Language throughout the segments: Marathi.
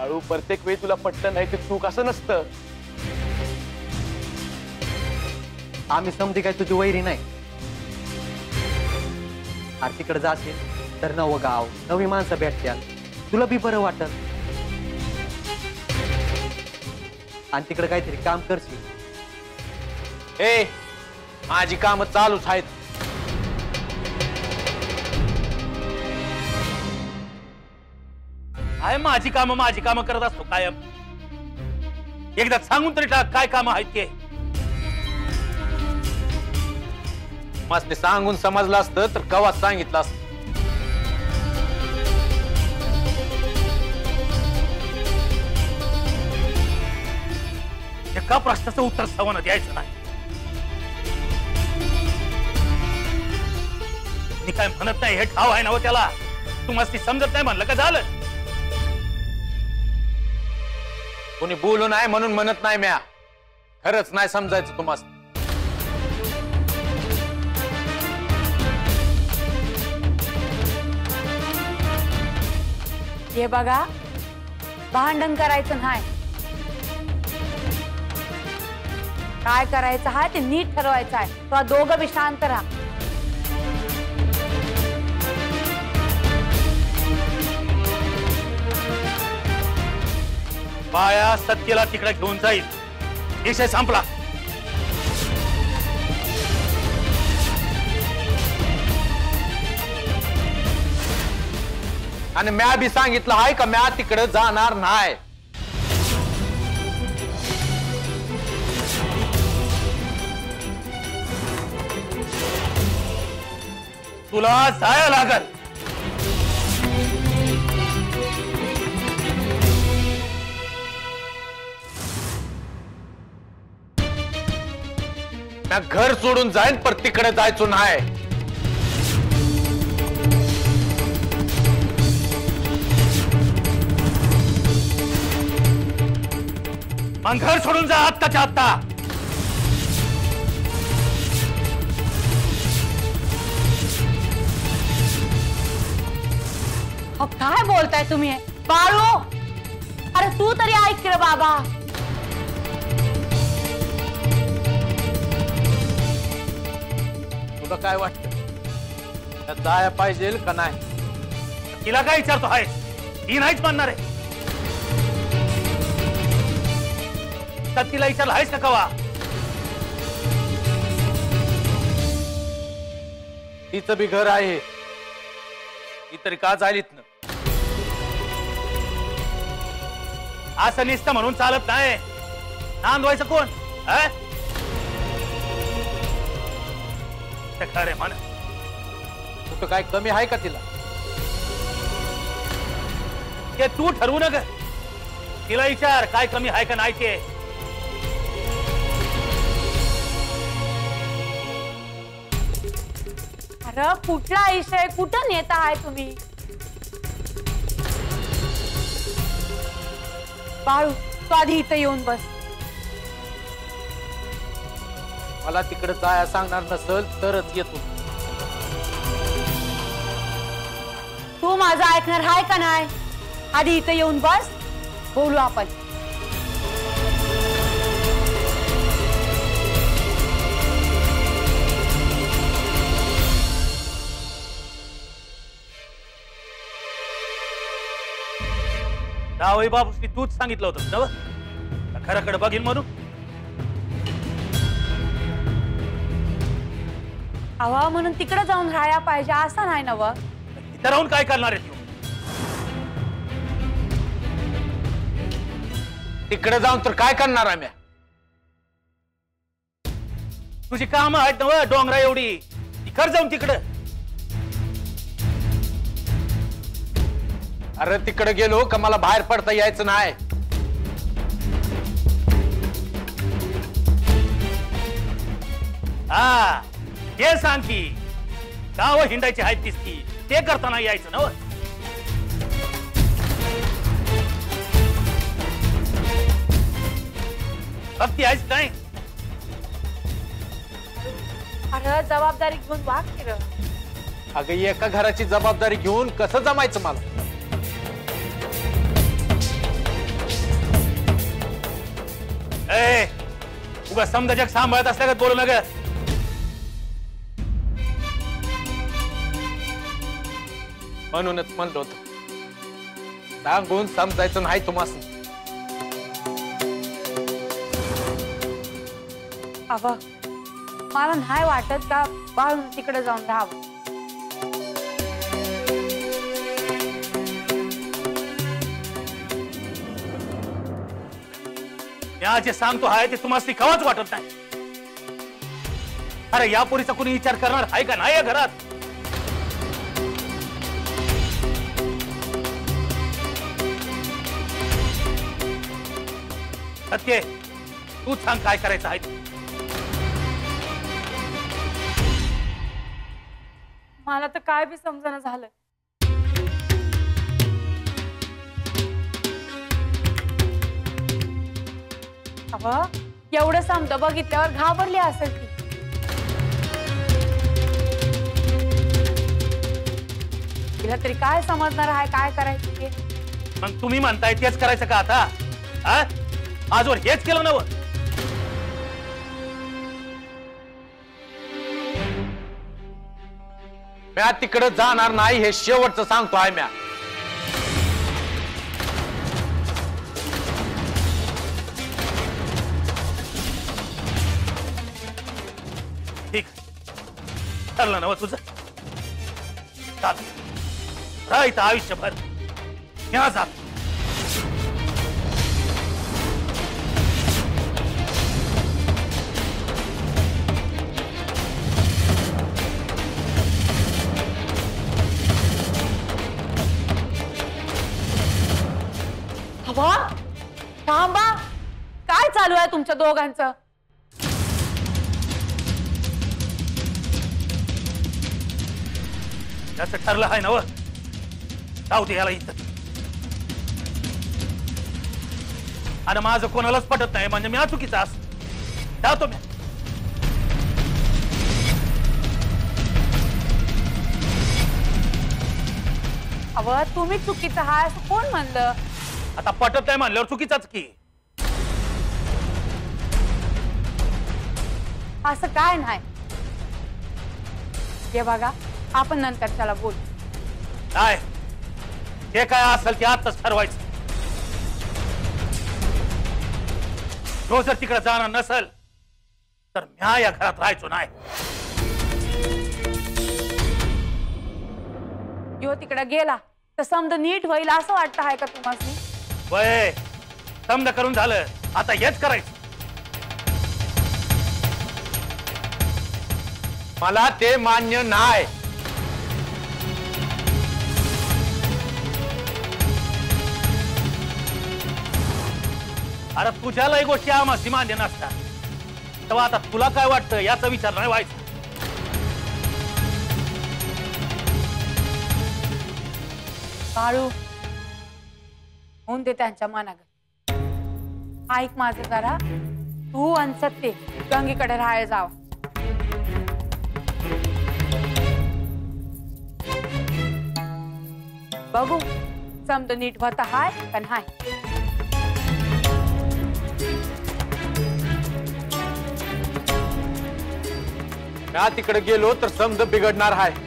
बाळू, प्रत्येक वेळी तुला पटलं नाही ते चूक असं नसतं. आम्ही समधी काय तुझी वैरी नाही. आरतीकडे जाशील तर नवं गाव, नवी माणसं भेटत्याल, तुला बी बरं वाटल. आणि तिकडे काहीतरी काम करशील. ए, माझी कामं चालूच आहेत. आहे माझी कामं करत असतो कायम. एकदा सांगून तरी टाक काय कामं आहेत ते. मस्त सांगून समजलं असतं तर कवाच सांगितलं असतं. एका प्रश्नाचं उत्तर सवाना द्यायचं नाही. मी काय म्हणत नाही हे ठाव आहे ना हो त्याला. तू मस्ती समजत नाही म्हणलं का झालं. कोणी बोलू नाही म्हणून म्हणत नाही म्या. खरंच नाही समजायचं तू मस्त. हे बघा, भांडण करायचं नाही. काय करायचं आहे ते नीट ठरवायचं आहे. तो दोघं बी शांत राहा. बाया सत्यला तिकडे घेऊन जाईल. विषय संपला. आणि म्या बी सांगितलं आहे का म्या तिकडे जाणार नाही. तुला जायला लागल. म्या घर सोडून जाईन पर तिकडे जायचो नाही. मग घर सोडून जा आत्ताच्या आत्ता. काय बोलताय तुम्ही बाळू? अरे तू तरी ऐक रे बाबा. तुला काय वाटतं जाया पाहिजे का नाही? तिला काय विचारतो आहे? ती नाहीच म्हणणार आहे. तर तिला विचारलं आहेस का कवा? तिचं बी घर आहे. ती तरी का जाईल इथनं? असं निसतं म्हणून चालत नाही. नांदवायचं कोण? खरे म्हण. कुठं काय कमी आहे का तिला? ते तू ठरवू नका. तिला विचार काय कमी आहे का नाही ते. अरे कुठला विषय कुठं नेता आहे तुम्ही? बाळू तू आधी इथं येऊन बस. मला तिकडे जाया सांगणार नसल तरच येतो. तू माझं ऐकणार आहे का नाही? आधी इथं येऊन बस, बोलू आपण. जावई बाबूस तूच सांगितलं होतं ना खऱ्याकडे बघीन म्हणून. हवा म्हणून तिकडे जाऊन राहायला पाहिजे असं नाही नव. इथं राहून काय करणार आहे? तिकडे जाऊन तर काय करणार आम्ही? तुझी कामं आहेत नव डोंगरा एवढी. कर जाऊन तिकडं. अरे तिकडे गेलो का मला बाहेर पडता यायचं नाही. हा हे सांग की गाव हिंडायची आहेत दिसती ते करताना यायचं ना. भक्ती आहेच नाही. अरे जबाबदारी घेऊन वाग की. अगं एका घराची जबाबदारी घेऊन कसं जमायचं मला? ए उगा समजा जग सांभाळत असल्या का बोलू नका. म्हणूनच म्हणलो होतो सांगून समजायचं नाही तुम्हाला. अगं मला नाही वाटत का बाळून तिकडे जाऊन राहावं. या जे सांगतो आहे ते तुम्हाला कवाच वाटत नाही. अरे या पोरीचा कोणी विचार करणार आहे का नाही या घरात. सत्य तू सांग काय करायचं आहे. मला तर काय बी समजणं झालं. अगं एवढं समज बघितल्यावर घाबरली असेल ती. तिला तरी काय समजणार आहे काय करायचं ते. मग तुम्ही म्हणताय तेच करायचं का आता. हा? आजवर हेच केलं नव. म्या तिकडे जाणार नाही हे शेवटचं सांगतो आहे म्या. ठीक ठरलं नव तुझं. चाल राहायचं आयुष्यभर या जात. हवा थांबा. काय चालू आहे तुमच्या दोघांचं. त्याचं ठरलं आहे नव. जाऊ दे याला इथं. आणि माझं कोणालाच पटत नाही म्हणजे मी चुकीचा अस जातो मी. अव तुम्ही चुकीचं आहे असं कोण म्हणलं. आता पटत नाही म्हणल्यावर चुकीचाच की. असं काय नाही. हे बघा आपण नंतर त्याला बोलू. काय हे काय असेल ते आताच ठरवायचं. तो जर तिकडे जाणार नसेल तर म्या या घरात राहायचो नाही. यो तिकडे गेला तर समज नीट होईल असं वाटतं आहे का तुम्हाला. वय समजा करून झालं आता हेच करायचं. मला ते मान्य नाही. अरे तुझ्यालाही गोष्टी आम्हाला मान्य नसतात तेव्हा आता तुला काय वाटतं याचा विचार नाही व्हायचा. बाळू होऊन दे त्यांच्या मनात. ऐक माझं जरा. तू आणि सत्य गंगीकडे राहायला जावं. बघू समज नीट होत हाय का नाही. म्या तिकडे गेलो तर समज बिघडणार आहे.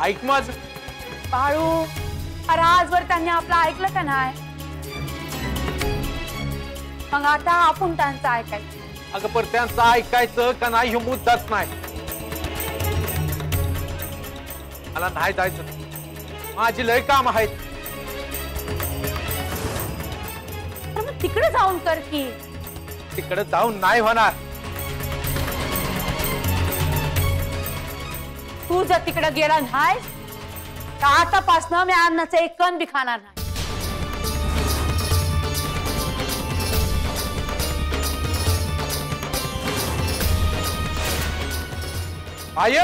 ऐक माझं. बाळू अरे आजवर त्यांनी आपलं ऐकलं का नाही. मग आता आपण त्यांचं ऐकायचं. अगं पण त्यांचं ऐकायचं का नाही हे मुद्दाच नाही. मला नाही जायचं. माझी लय काम आहेत. मग तिकडे जाऊन कर की. तिकडे जाऊन नाही होणार. तू जर तिकडे गेला नाही तर आतापासून मी अन्नाचं एक कण बी खाणार नाही. आय